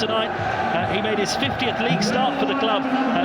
tonight. He made his 50th league start for the club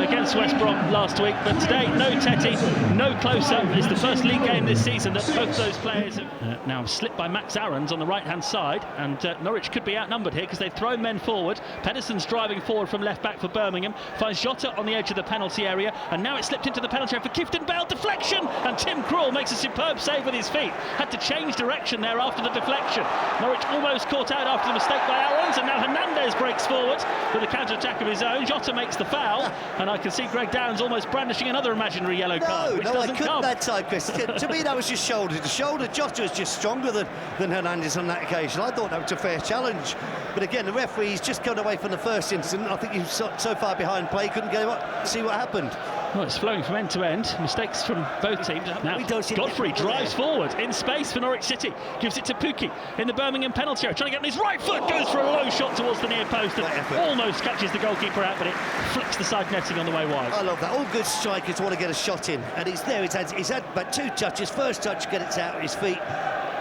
against West Brom last week, but today no Tetty, no closer. It's the first league game this season that both those players have now slipped by Max Aarons on the right-hand side, and Norwich could be outnumbered here because they've thrown men forward. Pedersen's driving forward from left-back for Birmingham, finds Jota on the edge of the penalty area, and now it's slipped into the penalty area for Kifton Bell, deflection, and Tim Krul makes a superb save with his feet. Had to change direction there after the deflection. Norwich almost caught out after the mistake by Aarons, and now Hernandez breaks forward with a counter-attack of his own. Jota makes the foul, and I can see Greg Downs almost brandishing another imaginary yellow card, which doesn't I couldn't come. that time, Chris. To me, that was just shoulder to shoulder. Jota was just stronger than Hernandez on that occasion. I thought that was a fair challenge, but again, the referee's just gone away from the first incident. I think he was so far behind play, couldn't get him up, see what happened. Well, it's flowing from end to end. Mistakes from both teams. Now, Godfrey drives forward in space for Norwich City. Gives it to Pukki in the Birmingham penalty area. Trying to get on his right foot. Goes for a low shot towards the near post and almost catches the goalkeeper out, but it flicks the side netting on the way wide. I love that. All good strikers want to get a shot in, and he's there. He's had about two touches. First touch, get it out of his feet.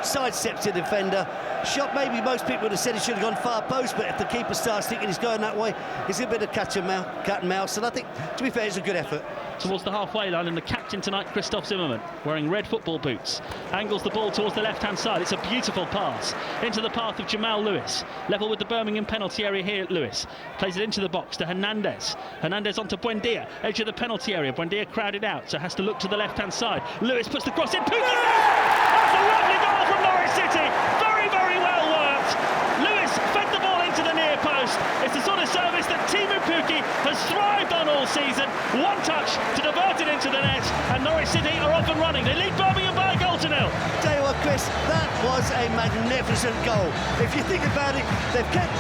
Sidesteps the defender. Shot, maybe most people would have said he should have gone far post, but if the keeper starts thinking he's going that way, it's a bit of cat and mouse, and I think, to be fair, it's a good effort. Towards the halfway line, and the captain tonight, Christoph Zimmermann, wearing red football boots, angles the ball towards the left-hand side. It's a beautiful pass into the path of Jamal Lewis, level with the Birmingham penalty area here. Lewis plays it into the box to Hernandez. Hernandez onto Buendia, edge of the penalty area. Buendia crowded out, so has to look to the left-hand side. Lewis puts the cross in. Pukki! That's a lovely goal from Norwich City. Very, very well worked. Lewis fed the ball into the near post. It's the sort of service that Teemu Pukki has thrived on all season. One touch to divert it into the net, and Norwich City are off and running. They lead Birmingham by a goal to nil. Tell you what, Chris, that was a magnificent goal. If you think about it, they've kept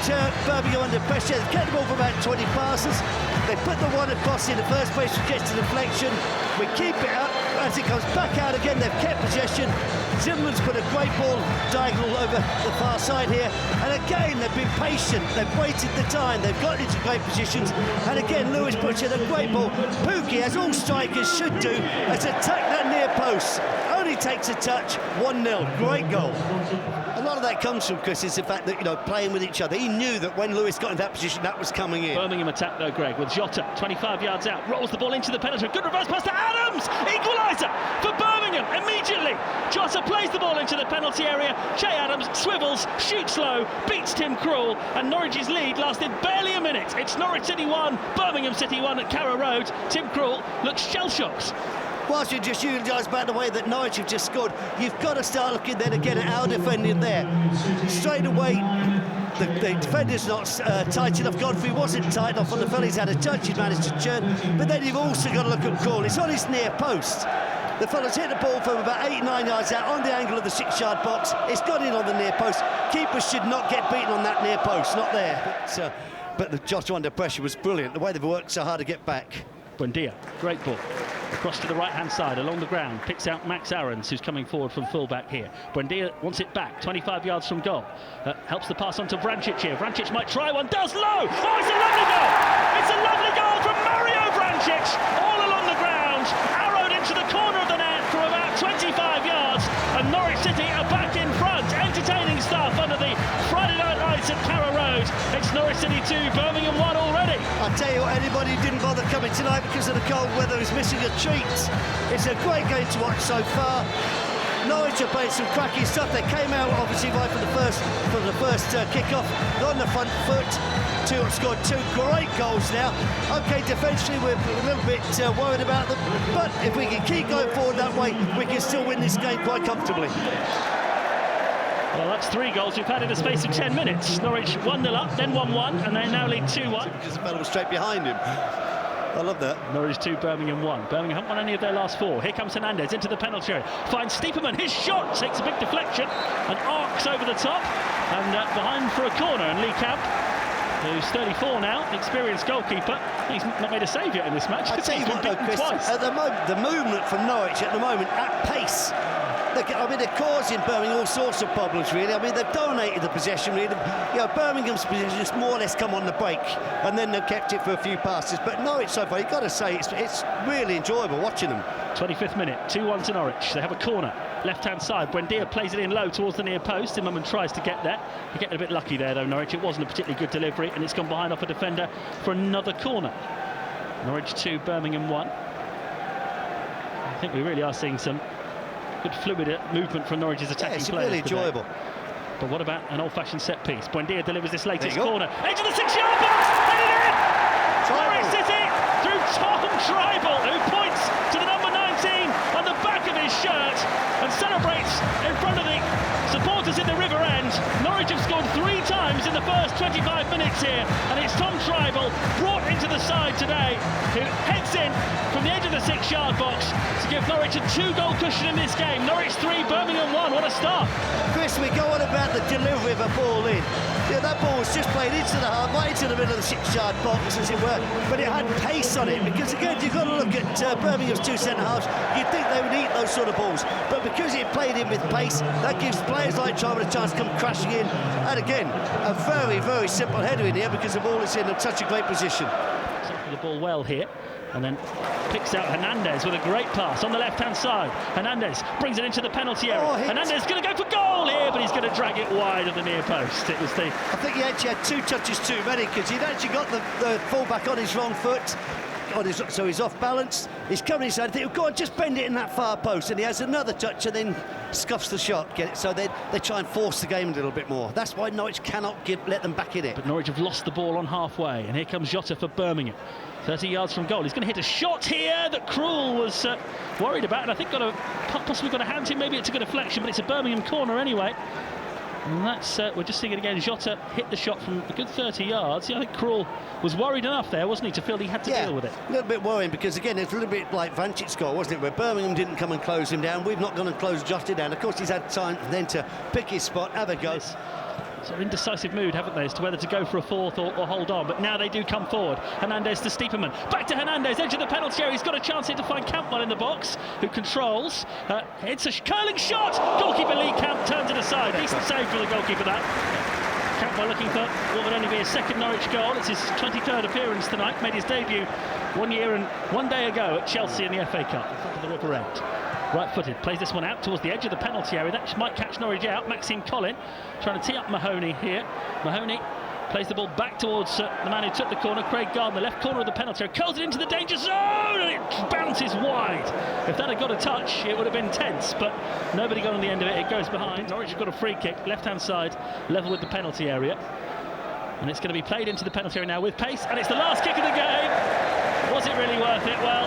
Birmingham under pressure. They've kept the ball for about 20 passes. They put the one across in the first place, which gets to deflection. We keep it up. As it comes back out again, they've kept possession. Zimmermann's put a great ball diagonal over the far side here, and again they've been patient, they've waited the time, they've got into great positions, and again Lewis puts in a great ball. Pukki, as all strikers should do, has attacked that near post. Only takes a touch. 1-0, great goal. A lot of that comes from, Chris, is the fact that, you know, playing with each other. He knew that when Lewis got in that position, that was coming in. Birmingham attack though, Greg, with Jota 25 yards out, rolls the ball into the penalty. Good reverse pass to Adams, equaliser for Birmingham immediately. Jota plays the ball into the penalty area. Che Adams swivels, shoots low, beats Tim Krul, and Norwich's lead lasted barely a minute. It's Norwich City 1, Birmingham City 1 at Carrow Road. Tim Krul looks shell-shocked. Whilst you just eulogise about the way that Norwich have just scored, you've got to start looking then again at our defending there. Straight away, the defender's not tight enough. Godfrey wasn't tight enough on the fellas. He's had a touch, he's managed to churn. But then you've also got to look at Krul. It's on his near post. The fella's hit the ball from about 8-9 yards out on the angle of the 6-yard box. It's got in on the near post. Keepers should not get beaten on that near post, not there. But the Jota under pressure was brilliant. The way they've worked so hard to get back. Buendia, great ball. Across to the right-hand side, along the ground, picks out Max Aarons, who's coming forward from full-back here. Buendia wants it back, 25 yards from goal. Helps the pass on to Vrancic here. Vrancic might try one, does low! Oh, it's a lovely goal! It's a lovely goal from Mario Vrancic, all along the ground, arrowed into the corner of the net from about 25 yards, and Norwich City are back in front. Entertaining stuff under the Friday night lights at Carrow Road. It's Norwich City 2, Birmingham 1 already. I'll tell you what, anybody who didn't bother coming tonight because of the cold weather is missing a treat. It's a great game to watch so far. Norwich are playing some cracking stuff. They came out obviously right from the first kick-off. They're on the front foot. Scored two great goals now. Okay, defensively we're a little bit worried about them, but if we can keep going forward that way, we can still win this game quite comfortably. Well, that's 3 goals we've had in the space of 10 minutes. Norwich 1-0 up, then 1-1, and they now lead 2-1. Because the fellow was straight behind him. I love that. Norwich 2, Birmingham 1. Birmingham haven't won any of their last 4. Here comes Hernandez into the penalty area. Finds Stiepermann. His shot takes a big deflection and arcs over the top. And behind for a corner. And Lee Camp, who's 34 now, experienced goalkeeper. He's not made a save yet in this match. I tell you what, though, Chris, at the moment, the movement from Norwich at the moment at pace. I mean, they're causing Birmingham all sorts of problems, really. I mean, they've dominated the possession, really. You know, Birmingham's possession just more or less come on the break, and then they've kept it for a few passes. But Norwich so far, you've got to say, it's really enjoyable watching them. 25th minute, 2-1 to Norwich. They have a corner, left-hand side. Buendia plays it in low towards the near post. Zimmerman tries to get there. They're getting a bit lucky there, though, Norwich. It wasn't a particularly good delivery, and it's gone behind off a defender for another corner. Norwich 2, Birmingham 1. I think we really are seeing some good fluid movement from Norwich's attacking players. Yeah, it's really enjoyable. But what about an old-fashioned set piece? Buendia delivers this latest corner. Edge of the 6-yard box! Headed in! Norwich City through Tom Tribal, who points to the number 19 on the back of his shirt and celebrates in front of the supporters in the River End. Norwich have scored 3 times in the first 25 minutes here, and it's Tom Tribal, brought into the side today, who heads in from the edge of the 6-yard box to give Norwich a 2-goal cushion in this game. Norwich 3, Birmingham 1. What a start. Chris, we go on about the delivery of a ball in. Yeah, that ball was just played into the half, right into the middle of the 6-yard box, as it were, but it had pace on it, because again, you've got to look at Birmingham's 2 centre-halves. You'd think they would eat those sort of balls, but because it played in with pace, that gives players like Tribal a chance to come crashing in. And again, a very, very simple header in here, because the ball is in such a great position. The ball well here, and then picks out Hernandez with a great pass on the left-hand side. Hernandez brings it into the penalty area. Hernandez going to go for goal here, but he's going to drag it wide of the near post. It was the... I think he actually had 2 touches too many, because he'd actually got the full-back on his wrong foot, so he's off balance. He's coming inside. I think, go on, just bend it in that far post, and he has another touch and then scuffs the shot. Get it? So they try and force the game a little bit more. That's why Norwich cannot let them back in it. But Norwich have lost the ball on halfway, and here comes Jota for Birmingham. 30 yards from goal. He's going to hit a shot here that Krul was worried about, and I think possibly got a hand in. Maybe it's a good deflection, but it's a Birmingham corner anyway. And that's we're just seeing it again. Jota hit the shot from a good 30 yards. Yeah, I think Krul was worried enough there, wasn't he, to feel he had to deal with it. A little bit worrying, because again, it's a little bit like Vancic's goal, wasn't it, where Birmingham didn't come and close him down. We've not gone and closed Jota down. Of course, he's had time then to pick his spot, have a go. Sort of indecisive mood, haven't they, as to whether to go for a fourth or hold on. But now they do come forward. Hernandez to Stiepermann. Back to Hernandez, edge of the penalty area. He's got a chance here to find Campbell in the box, who controls. It's a curling shot. Goalkeeper Lee Camp turns it aside. Decent save for the goalkeeper, that. Campbell looking for what would only be his 2nd Norwich goal. It's his 23rd appearance tonight. Made his debut 1 year and 1 day ago at Chelsea in the FA Cup in front of the River End. Right-footed, plays this one out towards the edge of the penalty area. That might catch Norwich out. Maxime Collin trying to tee up Mahoney here. Mahoney plays the ball back towards the man who took the corner, Craig Gardner, left corner of the penalty area. Curls it into the danger zone, and it bounces wide. If that had got a touch, it would have been tense, but nobody got on the end of it. It goes behind. Norwich have got a free kick, left-hand side, level with the penalty area. And it's going to be played into the penalty area now with pace, and it's the last kick of the game. Was it really worth it? Well,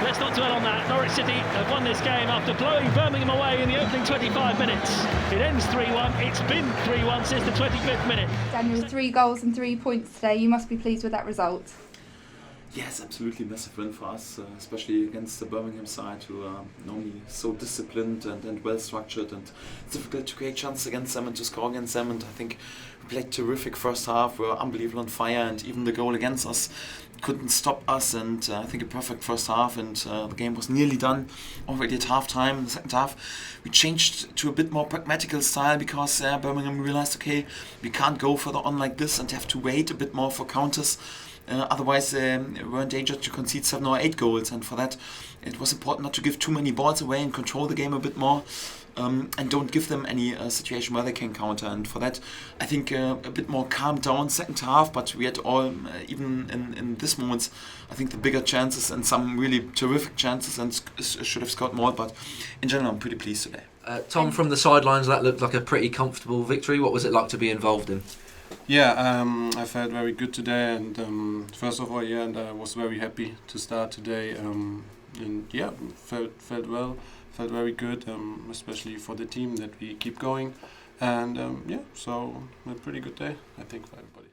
let's not dwell on that. Norwich City have won this game after blowing Birmingham away in the opening 25 minutes. It ends 3-1. It's been 3-1 since the 25th minute. Daniel, 3 goals and 3 points today. You must be pleased with that result. Yes, absolutely massive win for us, especially against the Birmingham side, who are normally so disciplined and well structured, and it's difficult to create chances against them and to score against them. And I think we played terrific first half. We were unbelievable on fire, and even the goal against us couldn't stop us. And I think a perfect first half, and the game was nearly done already at half time. In the second half, we changed to a bit more pragmatical style, because Birmingham realized, okay, we can't go further on like this and have to wait a bit more for counters. Otherwise, we're in danger to concede 7 or 8 goals, and for that, it was important not to give too many balls away and control the game a bit more, and don't give them any situation where they can counter. And for that, I think a bit more calm down second half. But we had all, even in this moments, I think the bigger chances and some really terrific chances, and should have scored more. But in general, I'm pretty pleased today. Tom, from the sidelines, that looked like a pretty comfortable victory. What was it like to be involved in? Yeah, I felt very good today, and first of all, and I was very happy to start today, and yeah, felt well, felt very good, especially for the team that we keep going, and yeah, so a pretty good day, I think, for everybody.